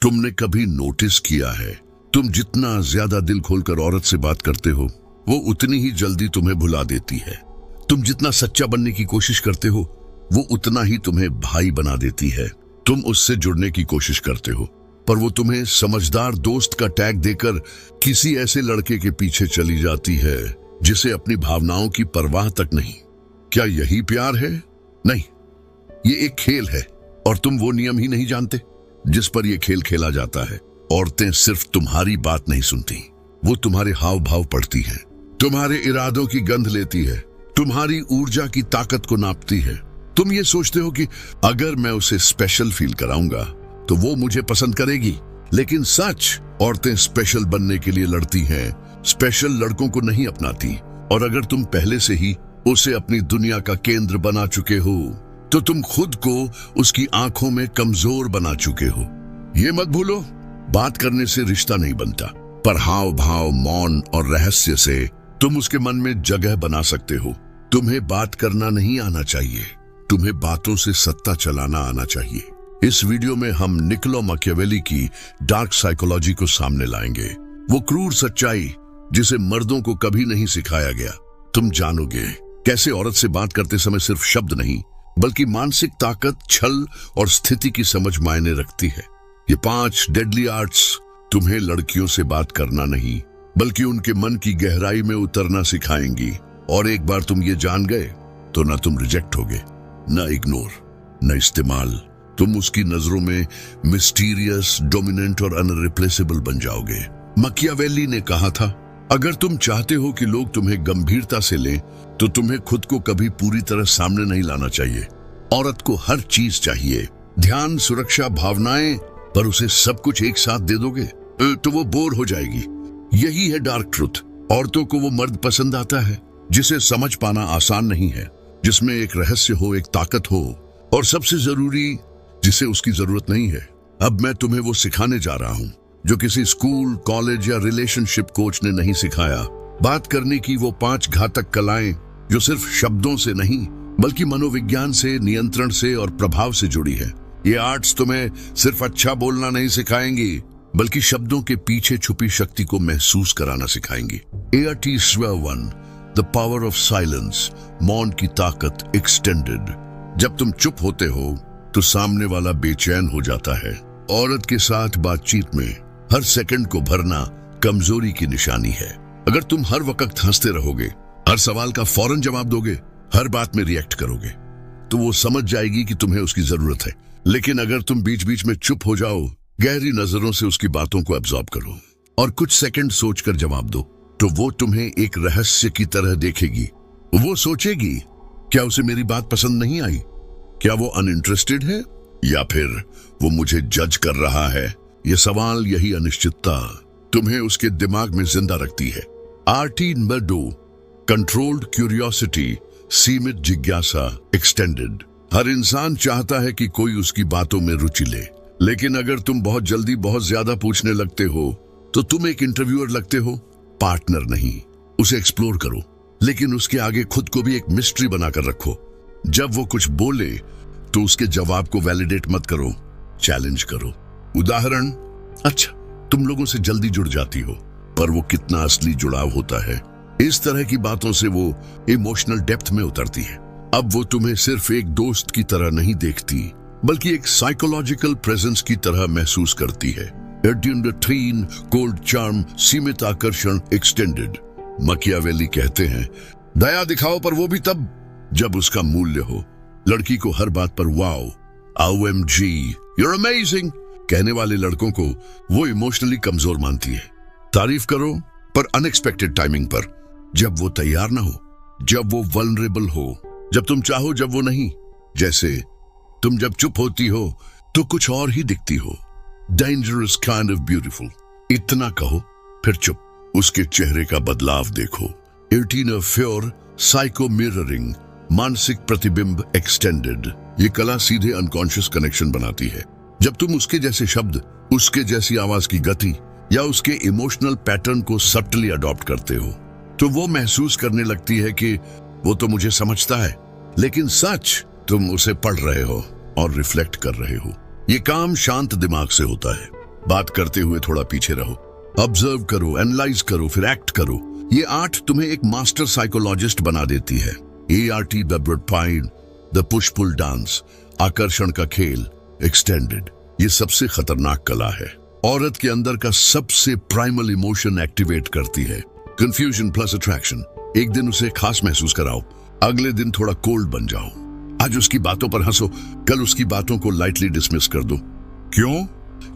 तुमने कभी नोटिस किया है, तुम जितना ज्यादा दिल खोलकर औरत से बात करते हो, वो उतनी ही जल्दी तुम्हें भुला देती है। तुम जितना सच्चा बनने की कोशिश करते हो, वो उतना ही तुम्हें भाई बना देती है। तुम उससे जुड़ने की कोशिश करते हो, पर वो तुम्हें समझदार दोस्त का टैग देकर किसी ऐसे लड़के के पीछे चली जाती है जिसे अपनी भावनाओं की परवाह तक नहीं। क्या यही प्यार है? नहीं, ये एक खेल है और तुम वो नियम ही नहीं जानते जिस पर यह खेल खेला जाता है। औरतें सिर्फ तुम्हारी बात नहीं सुनती, वो तुम्हारे हाव भाव पढ़ती हैं, तुम्हारे इरादों की गंध लेती है, तुम्हारी ऊर्जा की ताकत को नापती है। तुम ये सोचते हो कि अगर मैं उसे स्पेशल फील कराऊंगा तो वो मुझे पसंद करेगी, लेकिन सच, औरतें स्पेशल बनने के लिए लड़ती हैं, स्पेशल लड़कों को नहीं अपनाती। और अगर तुम पहले से ही उसे अपनी दुनिया का केंद्र बना चुके हो तो तुम खुद को उसकी आंखों में कमजोर बना चुके हो। ये मत भूलो, बात करने से रिश्ता नहीं बनता, पर हाव भाव, मौन और रहस्य से तुम उसके मन में जगह बना सकते हो। तुम्हें बात करना नहीं आना चाहिए, तुम्हें बातों से सत्ता चलाना आना चाहिए। इस वीडियो में हम निकोलो मैकियावेली की डार्क साइकोलॉजी को सामने लाएंगे, वो क्रूर सच्चाई जिसे मर्दों को कभी नहीं सिखाया गया। तुम जानोगे कैसे औरत से बात करते समय सिर्फ शब्द नहीं, बल्कि मानसिक ताकत, छल और स्थिति की समझ मायने रखती है। ये 5 डेडली आर्ट्स तुम्हें लड़कियों से बात करना नहीं, बल्कि उनके मन की गहराई में उतरना सिखाएंगी। और एक बार तुम ये जान गए तो ना तुम रिजेक्ट होगे, ना इग्नोर, न इस्तेमाल। तुम उसकी नजरों में मिस्टीरियस, डोमिनेंट और अनरिप्लेसेबल बन जाओगे। मैकियावेली ने कहा था, अगर तुम चाहते हो कि लोग तुम्हें गंभीरता से लें तो तुम्हें खुद को कभी पूरी तरह सामने नहीं लाना चाहिए। औरत को हर चीज चाहिए, ध्यान, सुरक्षा, भावनाएं, पर उसे सब कुछ एक साथ दे दोगे तो वो बोर हो जाएगी। यही है डार्क ट्रुथ। औरतों को वो मर्द पसंद आता है जिसे समझ पाना आसान नहीं है, जिसमें एक रहस्य हो, एक ताकत हो, और सबसे जरूरी, जिसे उसकी जरूरत नहीं है। अब मैं तुम्हें वो सिखाने जा रहा हूं जो किसी स्कूल, कॉलेज या रिलेशनशिप कोच ने नहीं सिखाया। बात करने की वो 5 घातक कलाएं जो सिर्फ शब्दों से नहीं, बल्कि मनोविज्ञान से, नियंत्रण से और प्रभाव से जुड़ी है। ये आर्ट्स तुम्हें सिर्फ अच्छा बोलना नहीं सिखाएंगी, बल्कि शब्दों के पीछे छुपी शक्ति को महसूस कराना सिखाएंगी। ART Sphere 1, the power of silence, मौन की ताकत एक्सटेंडेड। जब तुम चुप होते हो तो सामने वाला बेचैन हो जाता है। औरत के साथ बातचीत में हर सेकंड को भरना कमजोरी की निशानी है। अगर तुम हर वक्त हंसते रहोगे, हर सवाल का फौरन जवाब दोगे, हर बात में रिएक्ट करोगे, तो वो समझ जाएगी कि तुम्हें उसकी जरूरत है। लेकिन अगर तुम बीच बीच में चुप हो जाओ, गहरी नजरों से उसकी बातों को एब्जॉर्ब करो और कुछ सेकंड सोचकर जवाब दो, तो वो तुम्हें एक रहस्य की तरह देखेगी। वो सोचेगी, क्या उसे मेरी बात पसंद नहीं आई? क्या वो अनइंटरेस्टेड है, या फिर वो मुझे जज कर रहा है? ये सवाल, यही अनिश्चितता तुम्हें उसके दिमाग में जिंदा रखती है। RT नंबर 2, कंट्रोल्ड क्यूरियोसिटी, सीमित जिज्ञासा एक्सटेंडेड। हर इंसान चाहता है कि कोई उसकी बातों में रुचि ले, लेकिन अगर तुम बहुत जल्दी बहुत ज्यादा पूछने लगते हो तो तुम एक इंटरव्यूअर लगते हो, पार्टनर नहीं। उसे एक्सप्लोर करो, लेकिन उसके आगे खुद को भी एक मिस्ट्री बनाकर रखो। जब वो कुछ बोले तो उसके जवाब को वैलिडेट मत करो, चैलेंज करो। उदाहरण, अच्छा, तुम लोगों से जल्दी जुड़ जाती हो, पर वो कितना असली जुड़ाव होता है। इस तरह की बातों से वो इमोशनल डेप्थ में उतरती है। अब वो तुम्हें सिर्फ एक दोस्त की तरह नहीं देखती, बल्कि एक साइकोलॉजिकल प्रेजेंस की तरह महसूस करती है। कोल्ड चार्म, सीमित आकर्षण एक्सटेंडेड। मैकियावेली कहते हैं, दया दिखाओ, पर वो भी तब जब उसका मूल्य हो। लड़की को हर बात पर वाओ, OMG, you're amazing कहने वाले लड़कों को वो इमोशनली कमजोर मानती है। तारीफ करो, पर अनएक्सपेक्टेड टाइमिंग पर, जब वो तैयार ना हो, जब वो वल्नरेबल हो, जब तुम चाहो जब वो नहीं। जैसे तुम जब चुप होती हो तो कुछ और ही दिखती हो। Dangerous kind of beautiful. इतना कहो, फिर चुप, उसके चेहरे का बदलाव देखो। 18 फ्योर, साइको मिररिंग, मानसिक प्रतिबिंब एक्सटेंडेड। ये कला सीधे अनकॉन्शियस कनेक्शन बनाती है। जब तुम उसके जैसे शब्द, उसके जैसी आवाज की गति या उसके इमोशनल पैटर्न को सटली अडॉप्ट करते हो, तो वो महसूस करने लगती है कि वो तो मुझे समझता है, लेकिन सच, तुम उसे पढ़ रहे हो और रिफ्लेक्ट कर रहे हो। ये काम शांत दिमाग से होता है। बात करते हुए थोड़ा पीछे रहो, ऑब्जर्व करो, एनालाइज करो, फिर एक्ट करो। ये 8 तुम्हें एक मास्टर साइकोलॉजिस्ट बना देती है। ART, द ब्रडपाइन, द पुश पुल डांस, आकर्षण का खेल, एक्सटेंडेड, ये सबसे खतरनाक कला है। औरत के अंदर का सबसे प्राइमल इमोशन एक्टिवेट करती है, कंफ्यूजन प्लस अट्रैक्शन। एक दिन उसे खास महसूस कराओ, अगले दिन थोड़ा कोल्ड बन जाओ। आज उसकी बातों पर हंसो, कल उसकी बातों को लाइटली डिसमिस कर दो। क्यों?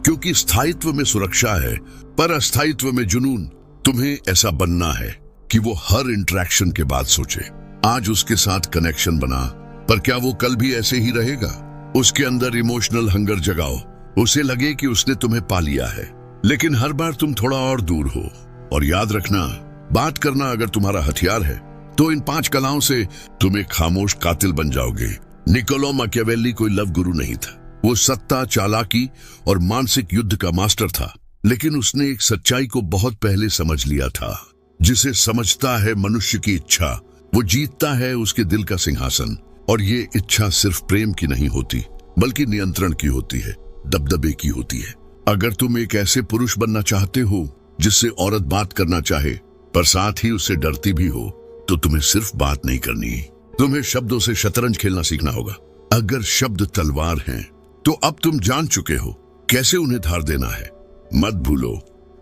क्योंकि स्थायित्व में सुरक्षा है, पर अस्थायित्व में जुनून। तुम्हें ऐसा बनना है कि वो हर इंटरेक्शन के बाद सोचे, आज उसके साथ कनेक्शन बना, पर क्या वो कल भी ऐसे ही रहेगा? उसके अंदर इमोशनल हंगर जगाओ, उसे लगे कि उसने तुम्हें पा लिया है, लेकिन हर बार तुम थोड़ा और दूर हो। और याद रखना, बात करना अगर तुम्हारा हथियार है, तो इन 5 कलाओं से तुम एक खामोश कातिल बन जाओगे। निकोलो मैकियावेली कोई लव गुरु नहीं था। वो सत्ता, चालाकी और मानसिक युद्ध का मास्टर था, लेकिन उसने एक सच्चाई को बहुत पहले समझ लिया था। जिसे समझता है मनुष्य की इच्छा, वो जीतता है उसके दिल का सिंहासन। और ये इच्छा सिर्फ प्रेम की नहीं होती, बल्कि नियंत्रण की होती है, दबदबे की होती है। अगर तुम एक ऐसे पुरुष बनना चाहते हो जिससे औरत बात करना चाहे, पर साथ ही उससे डरती भी हो, तो तुम्हें सिर्फ बात नहीं करनी, तुम्हें शब्दों से शतरंज खेलना सीखना होगा। अगर शब्द तलवार हैं, तो अब तुम जान चुके हो कैसे उन्हें धार देना है। मत भूलो,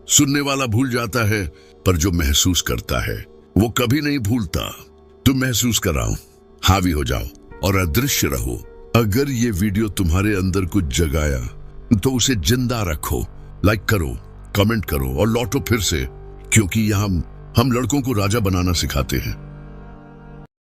सुनने वाला भूल जाता है, पर जो महसूस करता है वो कभी नहीं भूलता। तुम महसूस कराओ, हावी हो जाओ और अदृश्य रहो। अगर ये वीडियो तुम्हारे अंदर कुछ जगाया, तो उसे जिंदा रखो, लाइक करो, कमेंट करो और लौटो फिर से, क्योंकि यहाँ हम लड़कों को राजा बनाना सिखाते हैं।